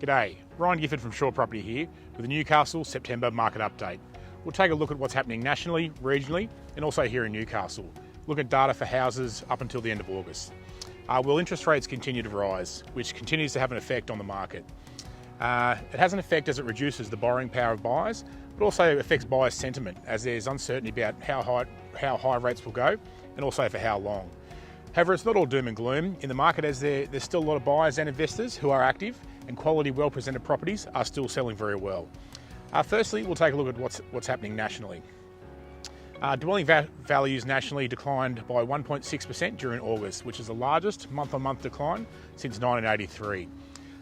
G'day, Ryan Gifford from Shore Property here with the Newcastle September market update. We'll take a look at what's happening nationally, regionally and also here in Newcastle. Look at data for houses up until the end of August. Will interest rates continue to rise, which continues to have an effect on the market. It has an effect as it reduces the borrowing power of buyers, but also affects buyers' sentiment as there's uncertainty about how high rates will go and also for how long. However, it's not all doom and gloom in the market as there's still a lot of buyers and investors who are active and quality well-presented properties are still selling very well. Firstly, we'll take a look at what's happening nationally. Dwelling values nationally declined by 1.6% during August, which is the largest month-on-month decline since 1983.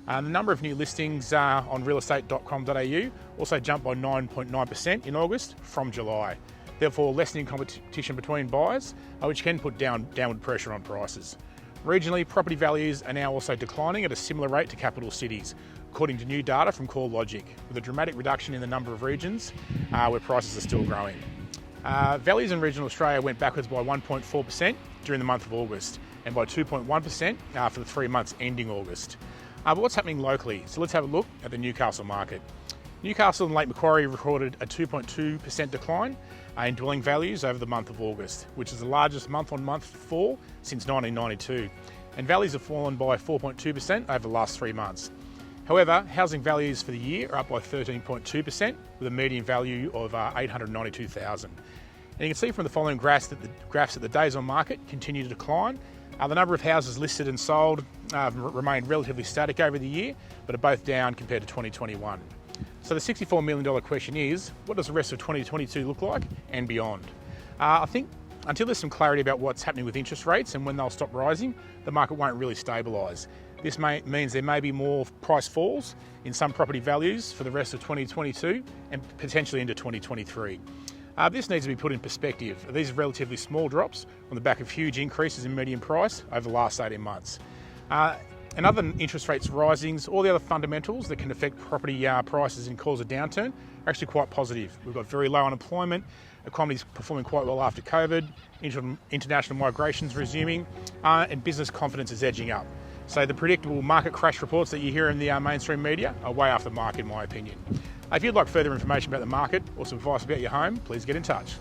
The number of new listings on realestate.com.au also jumped by 9.9% in August from July. Therefore, lessening competition between buyers, which can put downward pressure on prices. Regionally, property values are now also declining at a similar rate to capital cities, according to new data from CoreLogic, with a dramatic reduction in the number of regions where prices are still growing. Values in regional Australia went backwards by 1.4% during the month of August and by 2.1% for the 3 months ending August. But what's happening locally? So let's have a look at the Newcastle market. Newcastle and Lake Macquarie recorded a 2.2% decline in dwelling values over the month of August, which is the largest month-on-month fall since 1992. And values have fallen by 4.2% over the last 3 months. However, housing values for the year are up by 13.2% with a median value of $892,000. And you can see from the following graphs that the days on market continue to decline. The number of houses listed and sold remained relatively static over the year, but are both down compared to 2021. So the $64 million question is, what does the rest of 2022 look like and beyond? I think until there's some clarity about what's happening with interest rates and when they'll stop rising, the market won't really stabilise. This means there may be more price falls in some property values for the rest of 2022 and potentially into 2023. This needs to be put in perspective. These are relatively small drops on the back of huge increases in median price over the last 18 months. And other than interest rates risings, all the other fundamentals that can affect property prices and cause a downturn are actually quite positive. We've got very low unemployment, economy's performing quite well after COVID, international migration's resuming, and business confidence is edging up. So the predictable market crash reports that you hear in the mainstream media are way off the mark in my opinion. If you'd like further information about the market or some advice about your home, please get in touch.